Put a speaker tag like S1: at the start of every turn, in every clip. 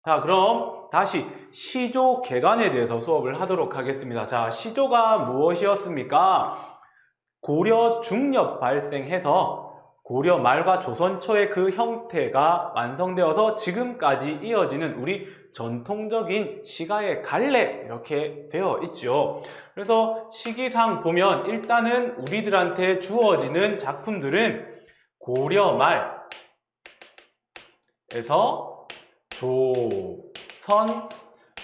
S1: 자, 그럼 다시 시조 개간에 대해서 수업을 하도록 하겠습니다. 자, 시조가 무엇이었습니까? 고려 중엽 발생해서 고려 말과 조선 초의 그 형태가 완성되어서 지금까지 이어지는 우리 전통적인 시가의 갈래 이렇게 되어 있죠. 그래서 시기상 보면 일단은 우리들한테 주어지는 작품들은 고려 말에서 조선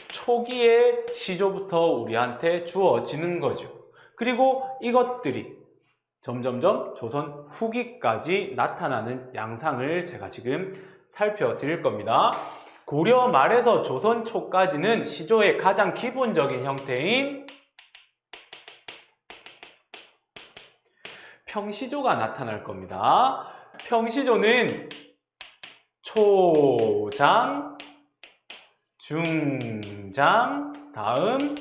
S1: 초기의 시조부터 우리한테 주어지는 거죠. 그리고 이것들이 점점점 조선 후기까지 나타나는 양상을 제가 지금 살펴드릴 겁니다. 고려 말에서 조선 초까지는 시조의 가장 기본적인 형태인 평시조가 나타날 겁니다. 평시조는 초장, 중장, 다음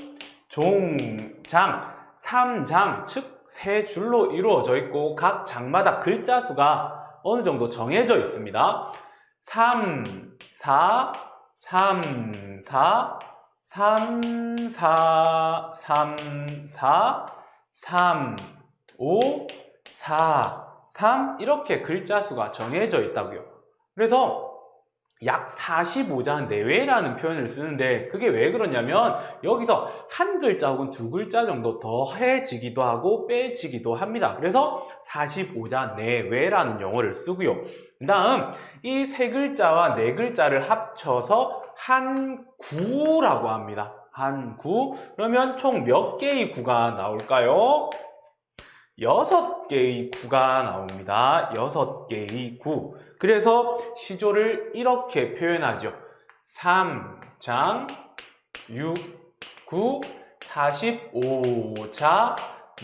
S1: 종장, 3장, 즉 세 줄로 이루어져 있고 각 장마다 글자 수가 어느 정도 정해져 있습니다. 3, 4, 3, 4, 3, 4, 3, 4, 3, 5, 4, 3 이렇게 글자 수가 정해져 있다고요. 그래서 약 45자 내외라는 표현을 쓰는데 그게 왜 그러냐면 여기서 한 글자 혹은 두 글자 정도 더해지기도 하고 빼지기도 합니다. 그래서 45자 내외라는 용어를 쓰고요. 그 다음 이 세 글자와 네 글자를 합쳐서 한구라고 합니다. 한구. 그러면 총 몇 개의 구가 나올까요? 6개의 구가 나옵니다. 6개의 구. 그래서 시조를 이렇게 표현하죠. 3장, 6, 9, 45자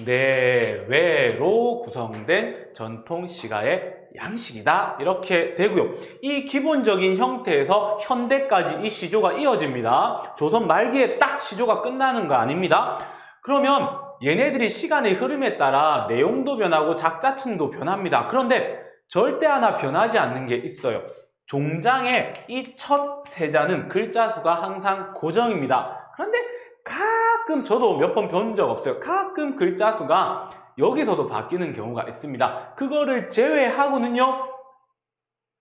S1: 내외로 구성된 전통 시가의 양식이다. 이렇게 되고요. 이 기본적인 형태에서 현대까지 이 시조가 이어집니다. 조선 말기에 딱 시조가 끝나는 거 아닙니다. 그러면 얘네들이 시간의 흐름에 따라 내용도 변하고 작자층도 변합니다. 그런데 절대 하나 변하지 않는 게 있어요. 종장의 이 첫 세자는 글자 수가 항상 고정입니다. 그런데 가끔 저도 몇 번 본 적 없어요. 가끔 글자 수가 여기서도 바뀌는 경우가 있습니다. 그거를 제외하고는요.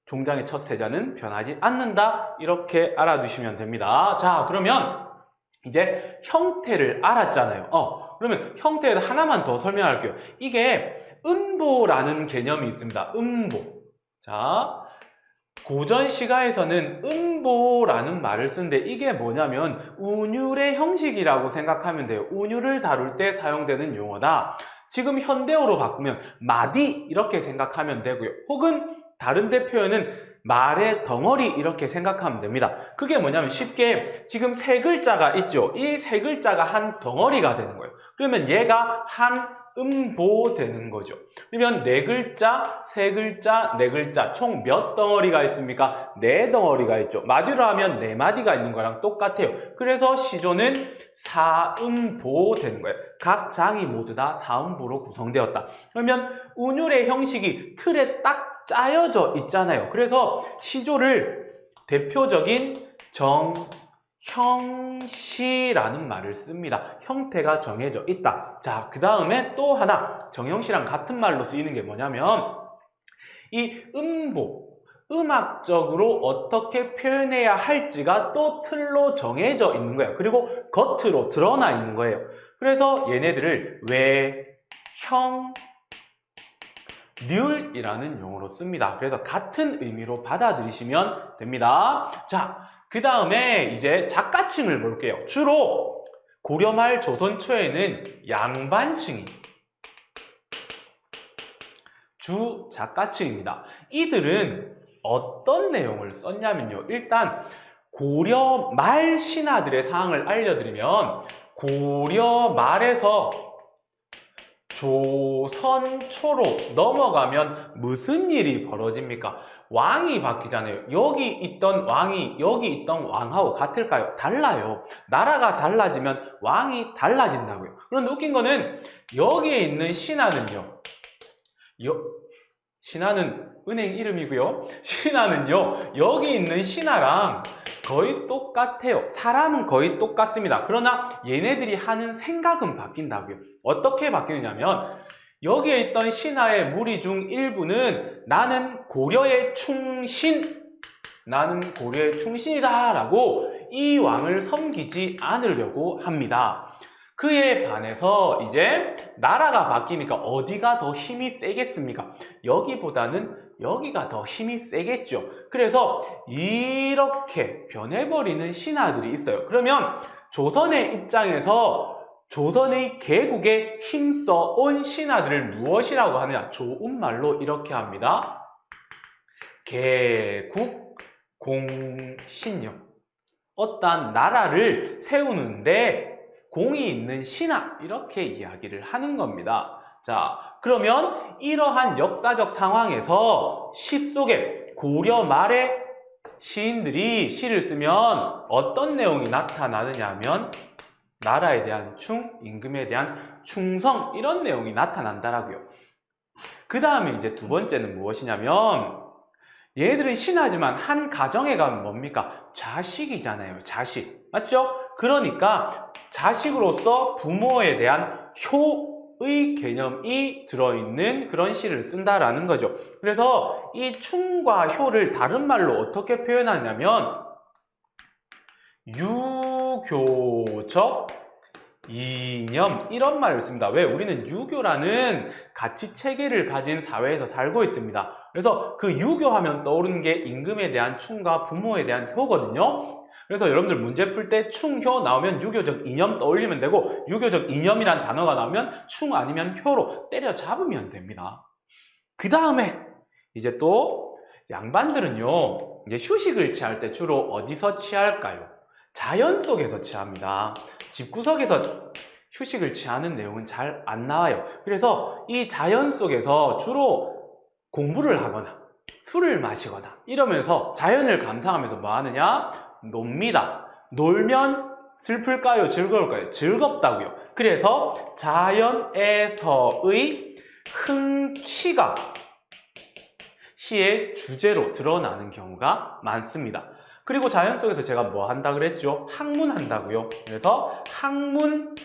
S1: 종장의 첫 세자는 변하지 않는다. 이렇게 알아두시면 됩니다. 자, 그러면 이제 형태를 알았잖아요. 그러면 형태에 하나만 더 설명할게요. 이게 음보라는 개념이 있습니다. 음보. 자, 고전 시가에서는 음보라는 말을 쓰는데 이게 뭐냐면 운율의 형식이라고 생각하면 돼요. 운율을 다룰 때 사용되는 용어다. 지금 현대어로 바꾸면 마디 이렇게 생각하면 되고요. 혹은 다른 데 표현은 말의 덩어리 이렇게 생각하면 됩니다. 그게 뭐냐면 쉽게 지금 세 글자가 있죠. 이 세 글자가 한 덩어리가 되는 거예요. 그러면 얘가 한 음보 되는 거죠. 그러면 네 글자, 세 글자, 네 글자 총 몇 덩어리가 있습니까? 네 덩어리가 있죠. 마디로 하면 네 마디가 있는 거랑 똑같아요. 그래서 시조는 사음보 되는 거예요. 각 장이 모두 다 사음보로 구성되었다. 그러면 운율의 형식이 틀에 딱 짜여져 있잖아요. 그래서 시조를 대표적인 정형시라는 말을 씁니다. 형태가 정해져 있다. 자, 그 다음에 또 하나 정형시랑 같은 말로 쓰이는 게 뭐냐면 이 음보, 음악적으로 어떻게 표현해야 할지가 또 틀로 정해져 있는 거예요. 그리고 겉으로 드러나 있는 거예요. 그래서 얘네들을 외, 형, 률이라는 용어로 씁니다. 그래서 같은 의미로 받아들이시면 됩니다. 자, 그 다음에 이제 작가층을 볼게요. 주로 고려 말 조선 초에는 양반층이 주 작가층입니다. 이들은 어떤 내용을 썼냐면요. 일단 고려 말 신하들의 사항을 알려드리면 고려 말에서 조선 초로 넘어가면 무슨 일이 벌어집니까? 왕이 바뀌잖아요. 여기 있던 왕이 여기 있던 왕하고 같을까요? 달라요. 나라가 달라지면 왕이 달라진다고요. 그런데 웃긴 거는 여기에 있는 신하는요. 신하는 은행 이름이고요. 신하는요. 여기 있는 신하랑 거의 똑같아요. 사람은 거의 똑같습니다. 그러나 얘네들이 하는 생각은 바뀐다고요. 어떻게 바뀌느냐면 여기에 있던 신하의 무리 중 일부는 나는 고려의 충신이다 라고 이 왕을 섬기지 않으려고 합니다. 그에 반해서 이제 나라가 바뀌니까 어디가 더 힘이 세겠습니까? 여기보다는 여기가 더 힘이 세겠죠. 그래서 이렇게 변해버리는 신하들이 있어요. 그러면 조선의 입장에서 조선의 개국에 힘써온 신하들을 무엇이라고 하느냐? 좋은 말로 이렇게 합니다. 개국공신력. 어떠한 나라를 세우는데 공이 있는 신하, 이렇게 이야기를 하는 겁니다. 자, 그러면 이러한 역사적 상황에서 시 속에 고려 말에 시인들이 시를 쓰면 어떤 내용이 나타나느냐 하면 나라에 대한 임금에 대한 충성, 이런 내용이 나타난다라고요. 그 다음에 이제 두 번째는 무엇이냐면 얘들은 신하지만 한 가정에 가면 뭡니까? 자식이잖아요. 자식. 맞죠? 그러니까 자식으로서 부모에 대한 효의 개념이 들어있는 그런 시를 쓴다라는 거죠. 그래서 이 충과 효를 다른 말로 어떻게 표현하냐면 유교적 이념, 이런 말을 씁니다. 왜? 우리는 유교라는 가치 체계를 가진 사회에서 살고 있습니다. 그래서 그 유교하면 떠오르는 게 임금에 대한 충과 부모에 대한 효거든요. 그래서 여러분들 문제 풀 때 충효 나오면 유교적 이념 떠올리면 되고, 유교적 이념이란 단어가 나오면 충 아니면 효로 때려잡으면 됩니다. 그 다음에 이제 또 양반들은요, 이제 휴식을 취할 때 주로 어디서 취할까요? 자연 속에서 취합니다. 집구석에서 휴식을 취하는 내용은 잘 안 나와요. 그래서 이 자연 속에서 주로 공부를 하거나 술을 마시거나 이러면서 자연을 감상하면서 뭐 하느냐? 놉니다. 놀면 슬플까요? 즐거울까요? 즐겁다고요. 그래서 자연에서의 흥취가 시의 주제로 드러나는 경우가 많습니다. 그리고 자연 속에서 제가 뭐 한다 그랬죠? 학문한다고요. 그래서 학문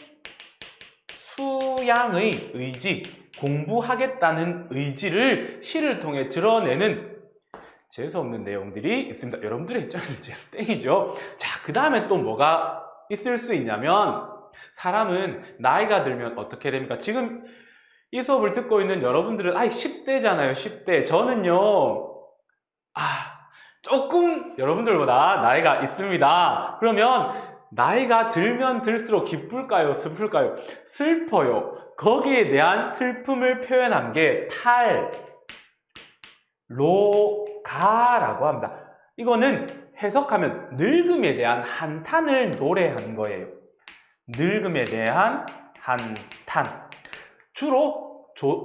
S1: 수양의 의지, 공부하겠다는 의지를 시를 통해 드러내는 재수없는 내용들이 있습니다. 여러분들의 입장에서 재수 땡이죠. 자, 그 다음에 또 뭐가 있을 수 있냐면 사람은 나이가 들면 어떻게 됩니까? 지금 이 수업을 듣고 있는 여러분들은 10대잖아요. 10대. 저는요. 조금 여러분들보다 나이가 있습니다. 그러면 나이가 들면 들수록 기쁠까요? 슬플까요? 슬퍼요. 거기에 대한 슬픔을 표현한 게 탈로가라고 합니다. 이거는 해석하면 늙음에 대한 한탄을 노래한 거예요. 늙음에 대한 한탄. 주로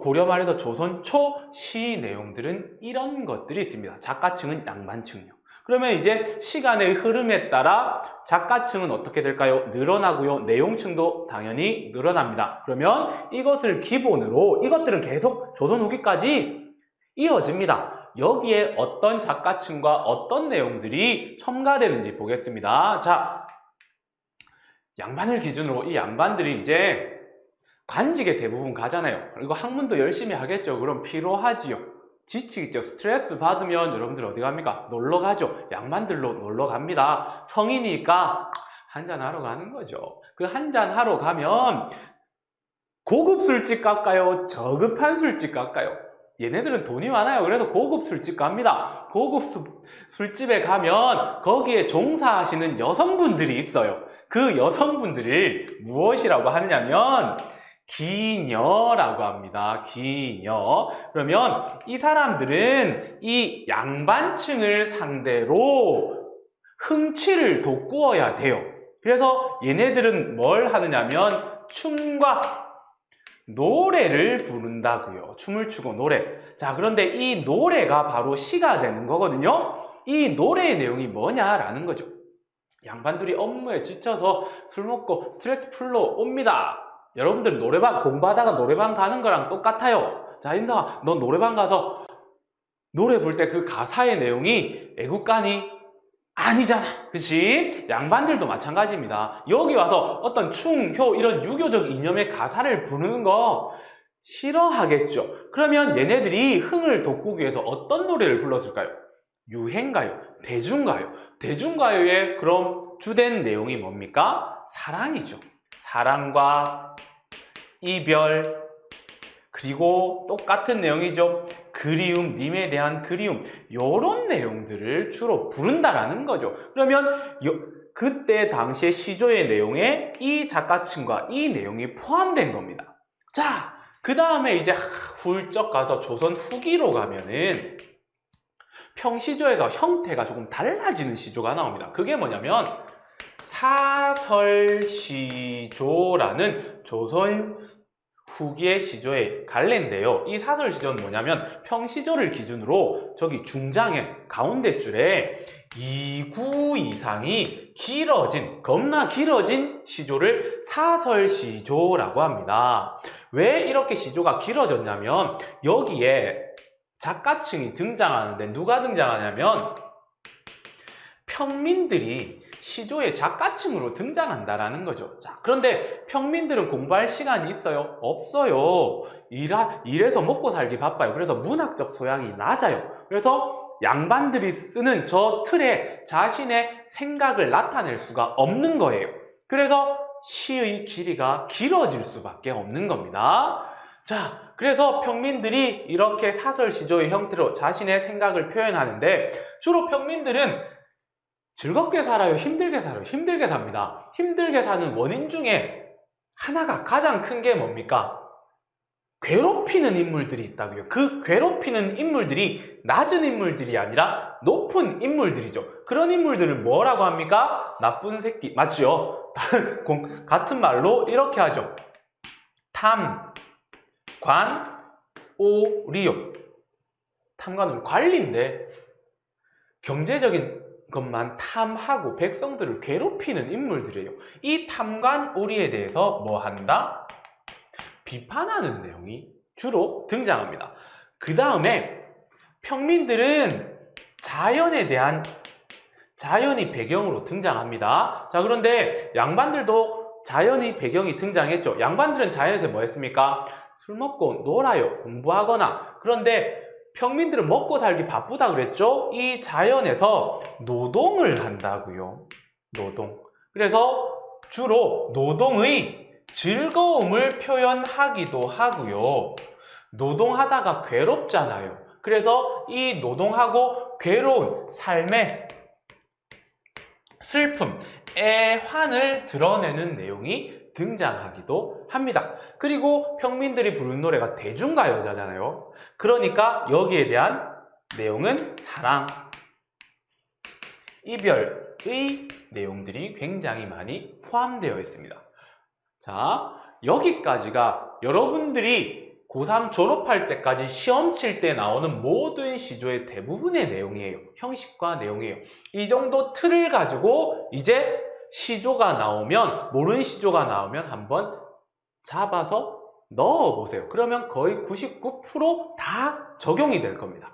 S1: 고려 말에서 조선 초 시 내용들은 이런 것들이 있습니다. 작가층은 양반층이요. 그러면 이제 시간의 흐름에 따라 작가층은 어떻게 될까요? 늘어나고요. 내용층도 당연히 늘어납니다. 그러면 이것을 기본으로 이것들은 계속 조선 후기까지 이어집니다. 여기에 어떤 작가층과 어떤 내용들이 첨가되는지 보겠습니다. 자, 양반을 기준으로 이 양반들이 이제 관직에 대부분 가잖아요. 그리고 학문도 열심히 하겠죠. 그럼 피로하지요. 지치겠죠. 스트레스 받으면 여러분들 어디 갑니까? 놀러 가죠. 양반들로 놀러 갑니다. 성이니까 한잔하러 가는 거죠. 그 한잔하러 가면 고급 술집 갈까요? 저급한 술집 갈까요? 얘네들은 돈이 많아요. 그래서 고급 술집 갑니다. 고급 술집에 가면 거기에 종사하시는 여성분들이 있어요. 그 여성분들을 무엇이라고 하느냐면 기녀라고 합니다. 기녀. 그러면 이 사람들은 이 양반층을 상대로 흥취를 돋구어야 돼요. 그래서 얘네들은 뭘 하느냐면 춤과 노래를 부른다고요. 춤을 추고 노래. 자, 그런데 이 노래가 바로 시가 되는 거거든요. 이 노래의 내용이 뭐냐라는 거죠. 양반들이 업무에 지쳐서 술 먹고 스트레스 풀러 옵니다. 여러분들 노래방 공부하다가 노래방 가는 거랑 똑같아요. 자, 인성아, 너 노래방 가서 노래 부를 때 그 가사의 내용이 애국가니? 아니잖아. 그치? 양반들도 마찬가지입니다. 여기 와서 어떤 충, 효 이런 유교적 이념의 가사를 부르는 거 싫어하겠죠. 그러면 얘네들이 흥을 돋구기 위해서 어떤 노래를 불렀을까요? 유행가요, 대중가요. 대중가요의 그럼 주된 내용이 뭡니까? 사랑이죠. 사랑과 이별, 그리고 똑같은 내용이죠. 그리움, 님에 대한 그리움, 이런 내용들을 주로 부른다라는 거죠. 그러면 그때 당시의 시조의 내용에 이 작가층과 이 내용이 포함된 겁니다. 자, 그 다음에 이제 훌쩍 가서 조선 후기로 가면은 평시조에서 형태가 조금 달라지는 시조가 나옵니다. 그게 뭐냐면 사설시조라는 조선 후기의 시조의 갈래인데요. 이 사설시조는 뭐냐면 평시조를 기준으로 저기 중장에 가운데 줄에 2구 이상이 길어진, 겁나 길어진 시조를 사설시조라고 합니다. 왜 이렇게 시조가 길어졌냐면 여기에 작가층이 등장하는데 누가 등장하냐면 평민들이 시조의 작가층으로 등장한다라는 거죠. 자, 그런데 평민들은 공부할 시간이 있어요? 없어요. 일해서 먹고 살기 바빠요. 그래서 문학적 소양이 낮아요. 그래서 양반들이 쓰는 저 틀에 자신의 생각을 나타낼 수가 없는 거예요. 그래서 시의 길이가 길어질 수밖에 없는 겁니다. 자, 그래서 평민들이 이렇게 사설시조의 형태로 자신의 생각을 표현하는데 주로 평민들은 즐겁게 살아요? 힘들게 살아요? 힘들게 삽니다. 힘들게 사는 원인 중에 하나가 가장 큰 게 뭡니까? 괴롭히는 인물들이 있다고요. 그 괴롭히는 인물들이 낮은 인물들이 아니라 높은 인물들이죠. 그런 인물들을 뭐라고 합니까? 나쁜 새끼. 맞죠? 같은 말로 이렇게 하죠. 탐, 관, 오, 리요. 탐관은 관리인데 경제적인 것만 탐하고 백성들을 괴롭히는 인물들이에요. 이 탐관 오리에 대해서 뭐 한다? 비판하는 내용이 주로 등장합니다. 그 다음에 평민들은 자연이 배경으로 등장합니다. 자, 그런데 양반들도 자연이 배경이 등장했죠. 양반들은 자연에서 뭐 했습니까? 술 먹고 놀아요. 공부하거나. 그런데 평민들은 먹고 살기 바쁘다 그랬죠? 이 자연에서 노동을 한다고요. 노동. 그래서 주로 노동의 즐거움을 표현하기도 하고요. 노동하다가 괴롭잖아요. 그래서 이 노동하고 괴로운 삶의 슬픔, 애환을 드러내는 내용이 등장하기도 합니다. 그리고 평민들이 부르는 노래가 대중가요잖아요. 그러니까 여기에 대한 내용은 사랑, 이별의 내용들이 굉장히 많이 포함되어 있습니다. 자, 여기까지가 여러분들이 고3 졸업할 때까지 시험 칠 때 나오는 모든 시조의 대부분의 내용이에요. 형식과 내용이에요. 이 정도 틀을 가지고 이제 시조가 나오면, 모르는 시조가 나오면 한번 잡아서 넣어보세요. 그러면 거의 99% 다 적용이 될 겁니다.